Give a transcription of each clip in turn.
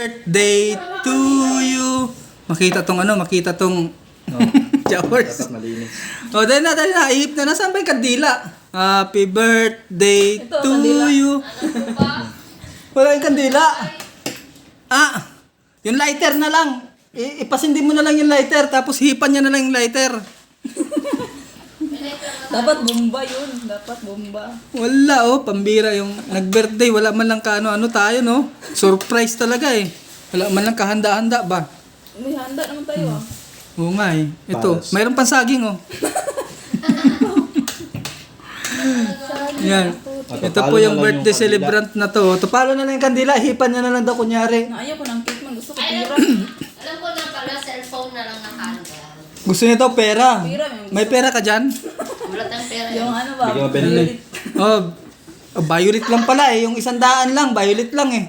birthday to you. Makita tong Jowers. Dapat malinis. O, dahil na, ihip na. Nasaan ba yung kandila? Happy birthday Ito, to kandila. you. Wala yung kandila. Yung lighter na lang. Ipasindi mo na lang yung lighter, tapos hipan niya na lang yung lighter. Dapat bomba yun. Dapat bomba. Wala, pambira yung nag-birthday. Wala man lang ano tayo, no? Surprise talaga eh. Wala man lang kahanda-handa ba? May handa naman tayo Oo nga eh. Ito, Paras. mayroon pang saging Yan. Ito po yung birthday celebrant na to. Tupalo na lang yung kandila, hipan niya na lang daw kunyari. Ayaw ko ng cake man. Gusto ko Ay, pira. alam ko na pala, cellphone na lang ang handle. Gusto niya daw pera. Pira, May pera ka dyan? Wala tayong pera. Yung ano ba? Bigyan mo Bentley. Violet lang pala eh. Yung 100 lang, violet lang eh.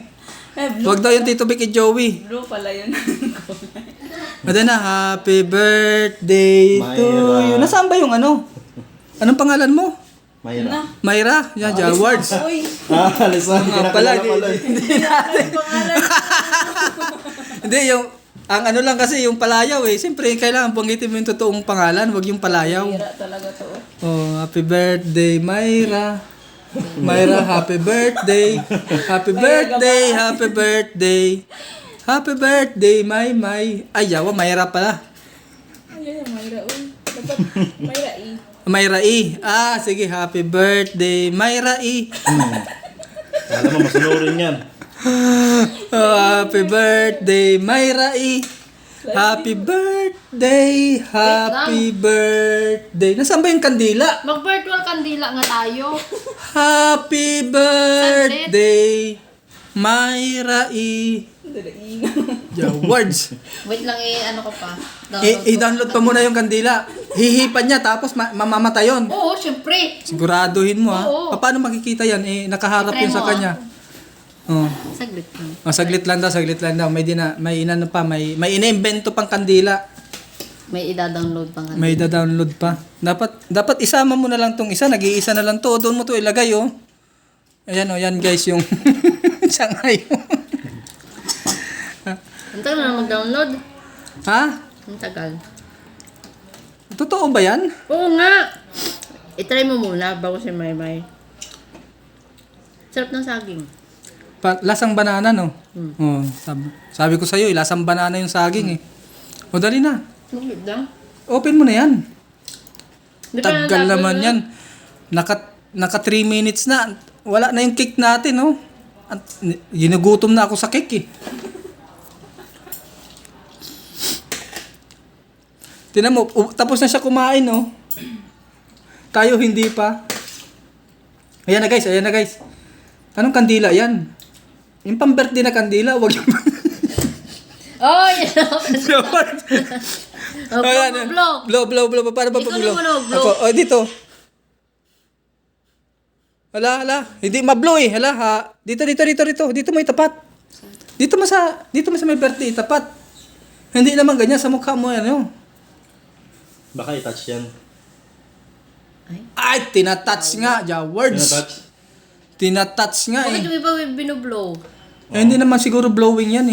Blue. Huwag daw yung Tito Vic kay Joey. Blue pala yun. Ito na, happy birthday to Myra. you. Nasaan ba yung ano? Anong pangalan mo? Mayra. Myra? Yan, Awards. Uy. Alisan. Nga pala, Kinakilala pala. hindi natin. Pangalan. Hindi, ang ano lang kasi, yung palayaw eh. Siyempre, kailangan banggitin mo yung totoong pangalan, wag yung palayaw. Pira talaga to. Oh, happy birthday, Myra. Myra, happy birthday. Happy birthday, happy birthday. Happy birthday, my. Ay, yawa, Myra pala. Ayun yung Mayra. Uy. Dapat Mayra eh. Myra E. Sige, happy birthday, Myra E. Alam mo, masunurin yan. Happy birthday, Myra E. Happy birthday, happy birthday. Nasaan ba yung kandila? Mag-virtual kandila nga tayo. Happy birthday, Myra E. Awards. Wait lang ano ko pa. I-download pa muna yung kandila. Hihipan niya tapos mamamatay yun. Oo, syempre. Siguraduhin mo Oo. Paano makikita yan? Nakaharap I-try yun sa mo, kanya. Oh. Saglit lang. Saglit lang daw. May inano pa, may ina-invento pang kandila. May ida-download pa nga. May da-download pa. Dapat isama mo na lang tong isa, nag-iisa na lang to. Doon mo to ilagay Ayan yan guys yung sangay. Ang tagal na mag-download. Ha? Ang tagal. Totoo ba yan? Oo nga. I-try mo muna bago si Maymay. Sarap ng saging. Lasang banana, no? Oh, sabi ko sa'yo, lasang banana yung saging O, dali na. Magod lang. Open mo na yan. Di pa Tagal natapos naman yun? yan. Naka 3 minutes na. Wala na yung cake natin, At ginugutom na ako sa cake, Tinan mo, tapos na siya kumain, Tayo hindi pa. Ayan na guys. Anong kandila yan? Yung pang-birthday na kandila, wag yung... Oh, yan. Oh, Ayan, blow. blow. Paano ba Ikaw blow? naman, blow. Ako, dito. Hala. Hindi ma-blow Hala, ha. Dito. Dito mo itapat. Dito mo sa may birthday itapat. Hindi naman ganyan sa mukha mo Baka i-touch yan. Ay, tinatouch nga, words. Pinatouch? Tinatouch nga Bakit yung iba binublow? Hindi naman siguro blowing yan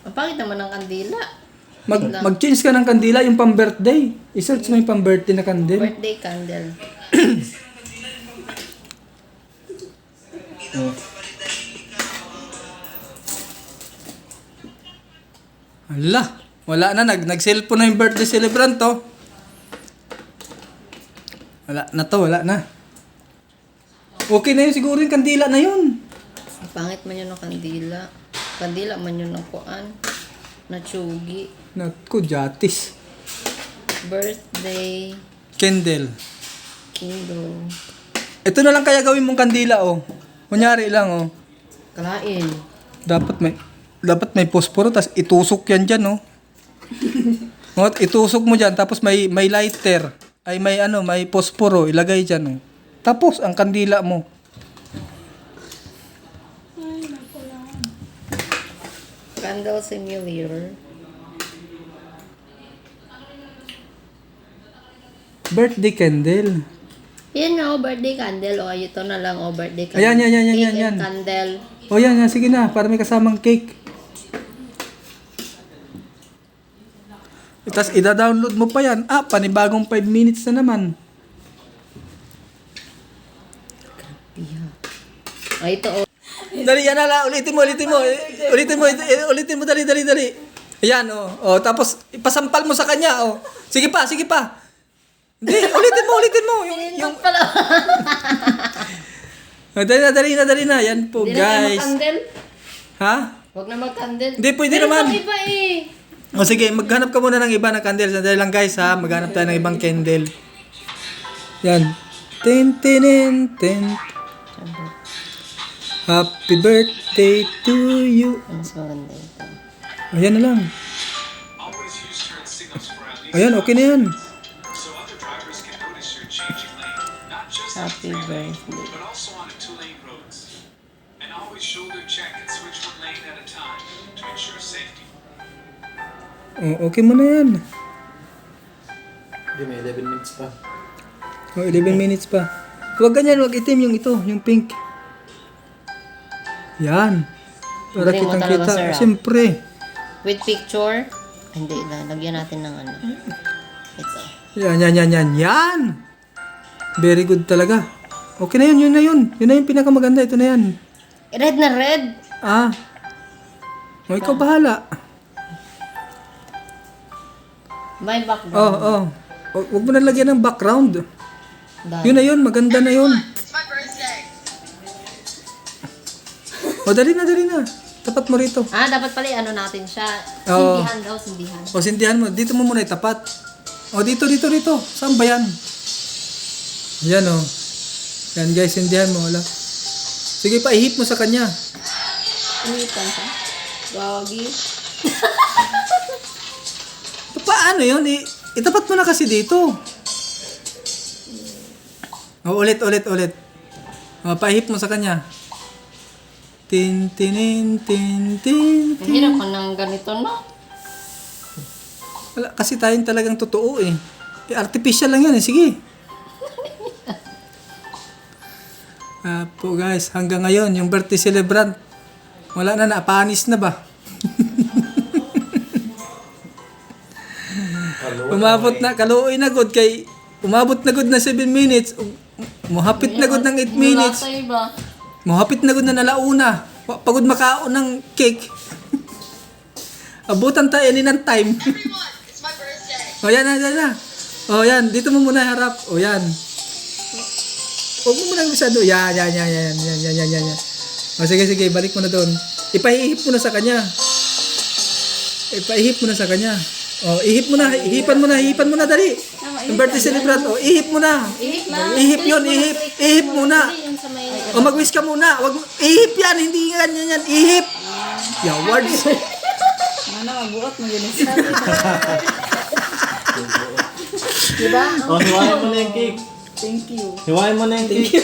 Ang pangit naman ng kandila. Mag-change ka ng kandila yung pang-birthday. I-search mo yung pang-birthday na kandila. Birthday candle. Hala, wala na. Nag-cellphone na yung birthday celebrant, Wala na. Okay na yun siguro yung kandila na yun. Ang pangit man yun ng kandila. Kandila man yun ng kuan. Natsugi. Naku, jatis. Birthday Candle. candle. Ito na lang kaya gawin mong kandila, Kunyari lang, Kalain. Dapat may posporo, tas itusok yan dyan, Itusok mo dyan, tapos may lighter. Ay may posporo, ilagay dyan, Tapos, ang kandila mo. Candle simulator. Birthday candle. Yan birthday candle. Ito na lang, birthday candle. Ayan. Cake and candle. Yan. Sige na, para may kasamang cake. Tapos ida-download mo pa yan. Ah, panibagong 5 minutes na naman. Ay, ito oh. Dali, yan na. Ulitin mo. Ulitin mo, dali. Ayan, oh. Oh, tapos ipasampal mo sa kanya, oh. Sige pa. Hindi, ulitin mo. Yung pala. Oh, dali na. Yan po, Hindi na guys. mag-candle. Ha? Huwag na mag-candle. Hindi, pwede Meron naman. pang iba eh. O sige, maghanap ka muna ng iba na candle. Sandali lang guys ha, maghanap tayo ng ibang candle. Yan. Tin. Happy birthday to you. Mas maganda ito. Ayan na lang. Ayan, okay na yan. Happy birthday. but also on a two-lane roads. And always shoulder check and switch one lane at a time to ensure safety. Oh, okay mo na yan. Hindi, may 11 minutes pa. Oh, 11 minutes pa. Huwag ganyan, huwag itim yung ito, yung pink. Yan. Para Galing mo talaga, kitang-kita. sir, ah. Siyempre. With picture. Hindi, lagyan natin ng ano. Ito. Yan. Very good talaga. Okay na yun, yun na yung pinakamaganda, ito na yan. Red na red. Ah. O, ikaw bahala. May background. Oh. Huwag mo na lagyan ng background. Dahil. Yun na yun, maganda na yun. O, dali na. Tapat mo rito. Ah, dapat pala ano natin siya. Oo. Sindihan daw, sindihan. O, sindihan mo. Dito mo muna itapat. O, dito. Saan ba yan? Yan o. Yan guys, sindihan mo. Wala. Sige pa, ihip mo sa kanya. Initan siya. Gagi. Paano yun? Itapat mo na kasi dito. O, ulit. O, paihip mo sa kanya. Tin. Hirap ko ng ganito, no? Wala, kasi tayong talagang totoo eh. Artificial lang yan eh. Sige. Po guys, hanggang ngayon, yung birthday celebrant, wala na, napanis na ba? Umabot na, kaluoy na good kay, umabot na good na 7 minutes, muhapit na good ng 8 minutes, Mula sa iba. muhapit na good na nalauna, pagod makaon ng cake. Abutan tayo ni ng time. O yan na. O yan, dito mo muna harap. O yan. Huwag mo muna masyado. Yan. O sige, balik mo na doon. Ipahihip mo na sa kanya. O, hihipan mo na, dali. Yung birthday celebrant, o, ihip mo na. Ihip yun. Ihip muna. Yung sa may... O, mag-wish ka muna. Ihip yan, hindi yan. Ihip. Yawards. Mana mabuot mo yun. Diba? Oh, hiwain mo na yung cake. Thank you. Hiwain mo na yung cake.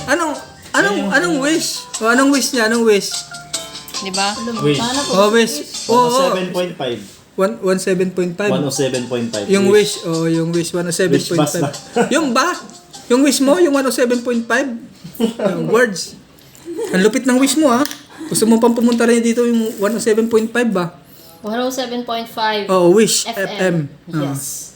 Anong wish? O, anong wish niya? Diba? Wish. O, wish. Oo. 107.5. 107.5. 107.5. Yung wish, yung wish, Wish bus na. 107.5. Yung ba? Yung wish mo, yung 107.5? Yung words. Ang lupit ng wish mo, ha? Gusto mo pang pumunta rin dito yung 107.5 ba? 107.5 Oo, wish, FM. FM. Yes.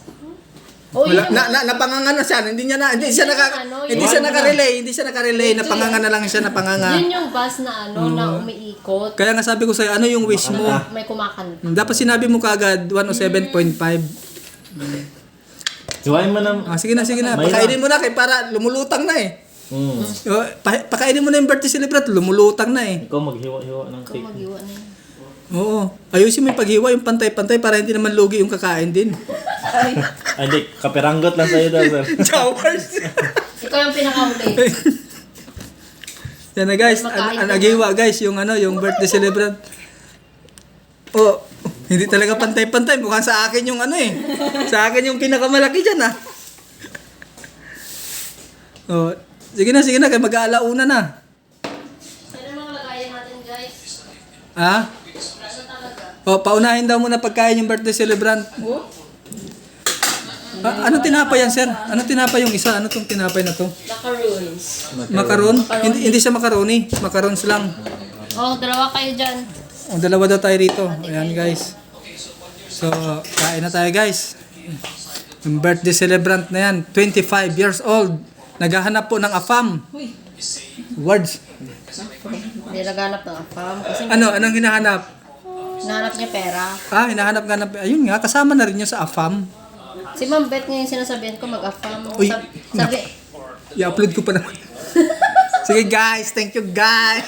Oh, Wala, yun naman. napanganga na siya. Hindi siya nakarelay. Napanganga na lang siya, napanganga. Yun yung bus na na umiikot. Kaya nga sabi ko sa'yo, ano yung wish mo? May kumakanta. Dapat sinabi mo kaagad, 107.5. Hiwain mo na. Sige na. May Pakainin mo na kay para lumulutang na eh. Mm. Pakainin mo na yung birthday celebrant, lumulutang na eh. Ikaw maghiwa-hiwa ng Ikaw cake. mag-iwa na yun. Oo. Ayusin mo yung paghiwa, yung pantay-pantay para hindi naman lugi yung kakain din. Ay, di, kapiranggot lang sa'yo daw, sir. Chowers! Ikaw yung pinakahuli. Yan na guys, naghiwa guys, yung birthday celebrant. Oh, hindi talaga pantay-pantay. Mukhang sa akin yung Sa akin yung pinakamalaki dyan Oh, sige na, kaya mag-aalauna na. Ano mga lagayan natin, guys? Ha? Ano talaga? Oh, paunahin daw muna pagkain yung birthday celebrant. Anong tinapay yan, sir? Anong tinapay yung isa? Ano tong tinapay na to? Macaroons. Macaron? Hindi siya macaroni. Macarons lang. Oh, dalawa kayo dyan. O, dalawa daw tayo rito. Ayan guys. So, kain na tayo guys. Yung birthday celebrant na yan, 25 years old. Naghahanap po ng AFAM. Words. Hindi naghanap ng afam. Kasi Anong hinahanap? hinahanap niya pera. Hinahanap nga na, ayun nga, kasama na rin yun sa AFAM. Si Ma'am Beth nga yung sinasabihan ko mag-afam. Uy, Sabi, I-upload ko pa naman. Sige guys, thank you guys.